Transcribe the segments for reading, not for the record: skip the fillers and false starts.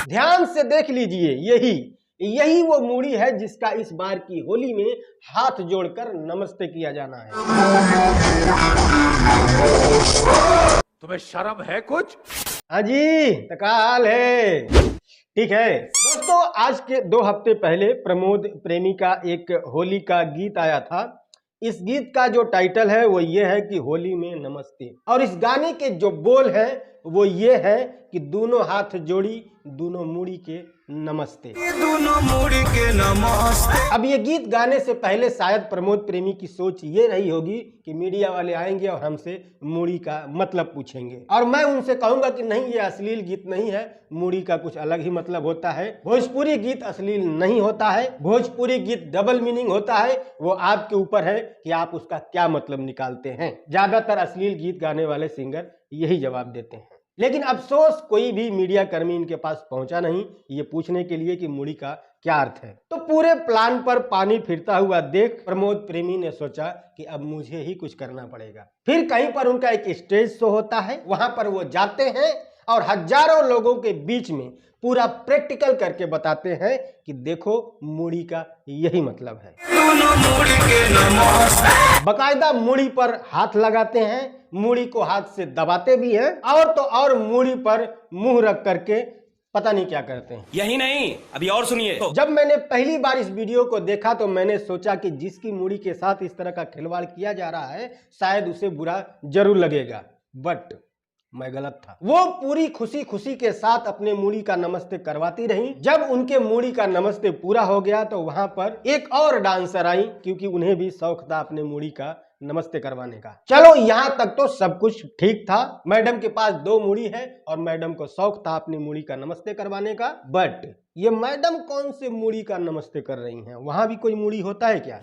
ध्यान से देख लीजिए, यही वो मूड़ी है जिसका इस बार की होली में हाथ जोड़कर नमस्ते किया जाना है। तुम्हें शर्म है कुछ? हाँ जी, तकाल है। ठीक है दोस्तों, आज के 2 हफ्ते पहले प्रमोद प्रेमी का एक होली का गीत आया था। इस गीत का जो टाइटल है वो ये है कि होली में नमस्ते, और इस गाने के जो बोल है वो ये है कि दोनों हाथ जोड़ी दोनों मूड़ी के नमस्ते, दोनों मूड़ी के नमस्ते। अब ये गीत गाने से पहले शायद प्रमोद प्रेमी की सोच ये रही होगी कि मीडिया वाले आएंगे और हमसे मूड़ी का मतलब पूछेंगे, और मैं उनसे कहूंगा कि नहीं, ये अश्लील गीत नहीं है, मूड़ी का कुछ अलग ही मतलब होता है। भोजपुरी गीत अश्लील नहीं होता है, भोजपुरी गीत डबल मीनिंग होता है। वो आपके ऊपर है कि आप उसका क्या मतलब निकालते हैं। ज्यादातर अश्लील गीत गाने वाले सिंगर यही जवाब देते हैं, लेकिन अफसोस कोई भी मीडिया कर्मी इनके पास पहुंचा नहीं ये पूछने के लिए कि मूड़ी का क्या अर्थ है। तो पूरे प्लान पर पानी फिरता हुआ देख प्रमोद प्रेमी ने सोचा कि अब मुझे ही कुछ करना पड़ेगा। फिर कहीं पर उनका एक स्टेज शो होता है, वहां पर वो जाते हैं और हजारों लोगों के बीच में पूरा प्रैक्टिकल करके बताते हैं कि देखो मूड़ी का यही मतलब है। बकायदा मूड़ी पर हाथ लगाते हैं, मूड़ी को हाथ से दबाते भी हैं, और तो और मूड़ी पर मुंह रख करके पता नहीं क्या करते हैं। यही नहीं, अभी और सुनिए। जब मैंने पहली बार इस वीडियो को देखा तो मैंने सोचा कि जिसकी मूड़ी के साथ इस तरह का खिलवाड़ किया जा रहा है शायद उसे बुरा जरूर लगेगा, बट मैं गलत था। वो पूरी खुशी खुशी के साथ अपने मूड़ी का नमस्ते करवाती रही। जब उनके मूड़ी का नमस्ते पूरा हो गया तो वहां पर एक और डांसर आई, क्योंकि उन्हें भी शौक था अपने मूड़ी का नमस्ते करवाने का। चलो यहां तक तो सब कुछ ठीक था, मैडम के पास 2 मूड़ी है और मैडम को शौक था अपनी मूड़ी का नमस्ते करवाने का। बट ये मैडम कौन से मूड़ी का नमस्ते कर रही हैं? वहां भी कोई मूड़ी होता है क्या?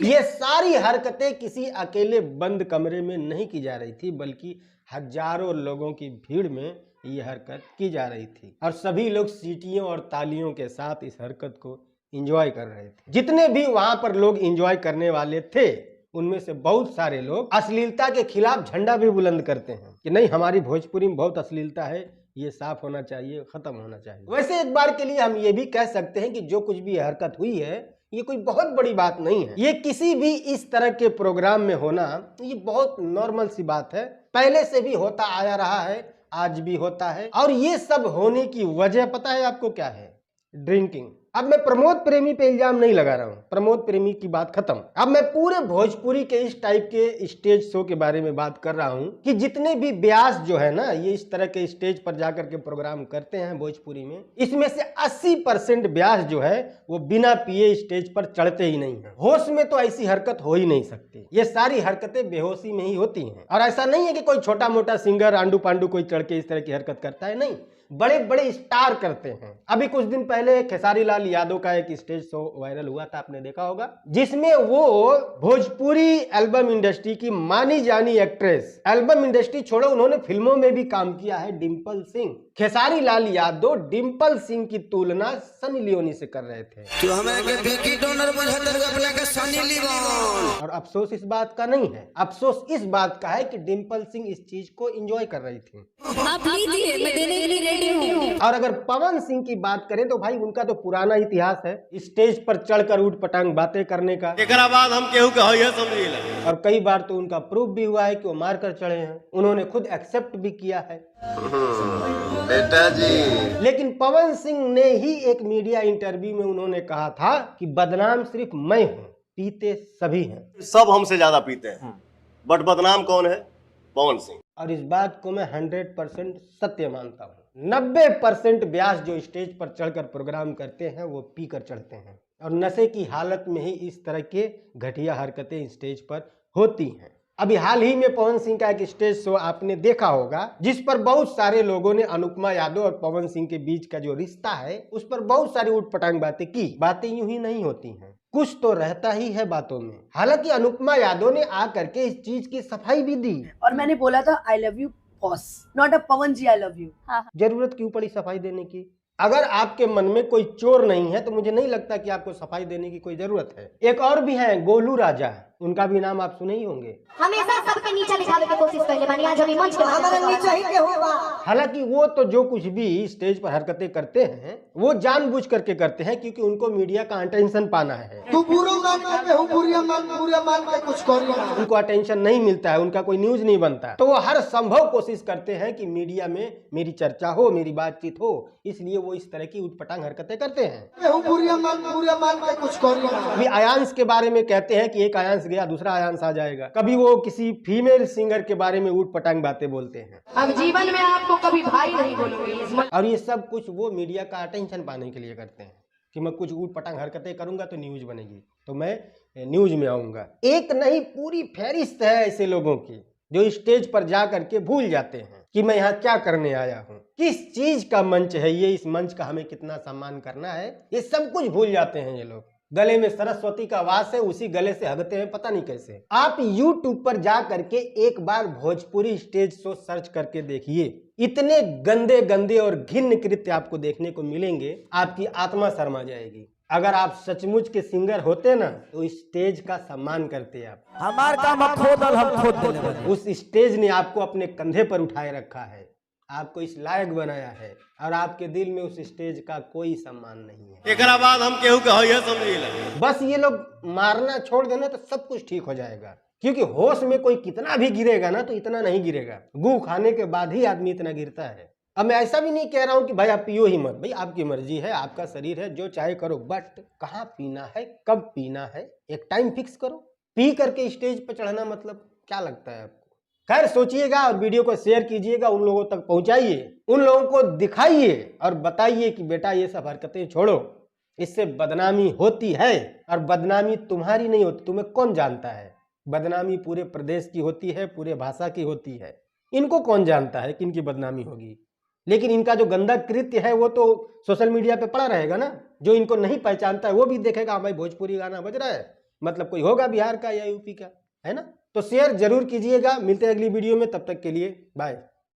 ये सारी हरकतें किसी अकेले बंद कमरे में नहीं की जा रही थी, बल्कि हजारों लोगों की भीड़ में ये हरकत की जा रही थी, और सभी लोग सीटियों और तालियों के साथ इस हरकत को एंजॉय कर रहे थे। जितने भी वहां पर लोग एंजॉय करने वाले थे उनमें से बहुत सारे लोग अश्लीलता के खिलाफ झंडा भी बुलंद करते हैं कि नहीं, हमारी भोजपुरी में बहुत अश्लीलता है, ये साफ होना चाहिए, खत्म होना चाहिए। वैसे एक बार के लिए हम ये भी कह सकते हैं कि जो कुछ भी हरकत हुई है ये कोई बहुत बड़ी बात नहीं है। ये किसी भी इस तरह के प्रोग्राम में होना ये बहुत नॉर्मल सी बात है, पहले से भी होता आया रहा है, आज भी होता है। और ये सब होने की वजह पता है आपको क्या है? ड्रिंकिंग। अब मैं प्रमोद प्रेमी पे इल्जाम नहीं लगा रहा हूं, प्रमोद प्रेमी की बात खत्म। अब मैं पूरे भोजपुरी के इस टाइप के स्टेज शो के बारे में बात कर रहा हूं कि जितने भी ब्यास जो है ना, ये इस तरह के स्टेज पर जाकर के प्रोग्राम करते हैं भोजपुरी में, इसमें से 80% ब्यास जो है वो बिना पिए स्टेज पर चढ़ते ही नहीं है। होश में तो ऐसी हरकत हो ही नहीं सकती, ये सारी हरकतें बेहोशी में ही होती हैं। और ऐसा नहीं है कि कोई छोटा मोटा सिंगर आंडू पांडू कोई चढ़ के इस तरह की हरकत करता है, नहीं, बड़े बड़े स्टार करते हैं। अभी कुछ दिन पहले खेसारी लाल यादव का एक स्टेज शो वायरल हुआ था, आपने देखा होगा, जिसमें वो भोजपुरी एल्बम इंडस्ट्री की मानी जानी एक्ट्रेस, एल्बम इंडस्ट्री छोड़ो उन्होंने फिल्मों में भी काम किया है, डिम्पल सिंह, खेसारी लाल यादव डिम्पल सिंह की तुलना सनी लियोनी से कर रहे थे। और अफसोस इस बात का नहीं है, अफसोस इस बात का है कि डिम्पल सिंह इस चीज को एंजॉय कर रही थी। आप लीजिए, मैं देने के लिए रेडी हूँ। और अगर पवन सिंह की बात करें तो भाई उनका तो पुराना इतिहास है स्टेज पर चढ़कर उठ पटांग बातें करने का। एकरा बाद हम केहू के हइये समझिला। और कई बार तो उनका प्रूफ भी हुआ है कि वो मारकर चढ़े हैं, उन्होंने खुद एक्सेप्ट भी किया है। बेटा जी, लेकिन पवन सिंह ने ही एक मीडिया इंटरव्यू में उन्होंने कहा था कि बदनाम सिर्फ मैं हूँ, पीते सभी हैं। सब हमसे ज्यादा पीते हैं, बट बदनाम कौन है? पवन सिंह। और इस बात को मैं 100% सत्य मानता हूँ। 90% ब्यास जो स्टेज पर चढ़कर प्रोग्राम करते हैं वो पीकर चढ़ते हैं, और नशे की हालत में ही इस तरह के घटिया हरकतें स्टेज पर होती हैं। अभी हाल ही में पवन सिंह का एक स्टेज शो आपने देखा होगा, जिस पर बहुत सारे लोगों ने अनुपमा यादव और पवन सिंह के बीच का जो रिश्ता है उस पर बहुत सारी उठपटांग बातें की। बातें यूं ही नहीं होती हैं, कुछ तो रहता ही है बातों में। हालांकि अनुपमा यादव ने आकर के इस चीज की सफाई भी दी, और मैंने बोला था I love you boss, not a Pawan ji I love you. जरूरत क्यों पड़ी सफाई देने की? अगर आपके मन में कोई चोर नहीं है तो मुझे नहीं लगता कि आपको सफाई देने की कोई जरूरत है। एक और भी है गोलू राजा, उनका भी नाम आप सुने ही होंगे। हमेशा सबके नीचे दिखावे की कोशिश करले बानी, आज हम मंच के हमारे नीचे ही के होगा। हालांकि वो तो जो कुछ भी स्टेज पर हरकतें करते हैं वो जानबूझ करके करते हैं, क्योंकि उनको मीडिया का अटेंशन पाना है। तू बुरा मान के हूं, बुरा मान के कुछ करियो। उनको अटेंशन नहीं मिलता है, उनका कोई न्यूज नहीं बनता, तो वो हर संभव कोशिश करते हैं कि मीडिया में मेरी चर्चा हो, मेरी बातचीत हो, इसलिए वो इस तरह की उटपटांग हरकतें करते हैं। बुरा मान के कुछ करियो। अभी आयांश के बारे में कहते हैं कि एक आयांश गया दूसरा आयांश आ जाएगा, कभी वो किसी फीमेल सिंगर के बारे में उटपटांग बातें बोलते हैं। अब जीवन में आपको कभी भाई नहीं बोलोगे। और ये सब कुछ वो मीडिया का अटेंशन पाने के लिए करते हैं कि मैं कुछ उटपटांग हरकतें करूंगा तो न्यूज बनेगी, तो मैं न्यूज में आऊंगा। एक नहीं पूरी फहरिस्त है ऐसे लोगों की जो स्टेज पर जा करके भूल जाते हैं कि मैं यहाँ क्या करने आया हूँ, किस चीज का मंच है ये, इस मंच का हमें कितना सम्मान करना है, ये सब कुछ भूल जाते हैं ये लोग। गले में सरस्वती का वास है, उसी गले से हगते हैं पता नहीं कैसे। आप YouTube पर जा करके एक बार भोजपुरी स्टेज शो सर्च करके देखिए, इतने गंदे गंदे और घिन्न कृत्य आपको देखने को मिलेंगे, आपकी आत्मा शर्मा जाएगी। अगर आप सचमुच के सिंगर होते ना तो स्टेज का सम्मान करते आप। हमार काम खोदल हम खोद देले। उस स्टेज ने आपको अपने कंधे पर उठाए रखा है, आपको इस लायक बनाया है, और आपके दिल में उस स्टेज का कोई सम्मान नहीं है। एकरा बाद हम केहू के हइए समझिए। बस ये लोग मारना छोड़ देना तो सब कुछ ठीक हो जाएगा, क्योंकि होश में कोई कितना भी गिरेगा ना तो इतना नहीं गिरेगा, गू खाने के बाद ही आदमी इतना गिरता है। अब मैं ऐसा भी नहीं कह रहा हूं कि भाई आप पियो ही मत, भाई आपकी मर्जी है, आपका शरीर है, जो चाहे करो, बट कहाँ पीना है, कब पीना है, एक टाइम फिक्स करो। पी करके स्टेज पर चढ़ना मतलब क्या लगता है आपको? खैर सोचिएगा और वीडियो को शेयर कीजिएगा, उन लोगों तक पहुंचाइए, उन लोगों को दिखाइए और बताइए कि बेटा ये सब हरकतें छोड़ो, इससे बदनामी होती है, और बदनामी तुम्हारी नहीं होती, तुम्हें कौन जानता है। बदनामी पूरे प्रदेश की होती है, पूरे भाषा की होती है, इनको कौन जानता है कि इनकी बदनामी होगी। लेकिन इनका जो गंदा कृत्य है वो तो सोशल मीडिया पे पड़ा रहेगा ना, जो इनको नहीं पहचानता है वो भी देखेगा भाई भोजपुरी गाना बज रहा है, मतलब कोई होगा बिहार का या यूपी का, है ना। तो शेयर जरूर कीजिएगा, मिलते हैं अगली वीडियो में, तब तक के लिए बाय।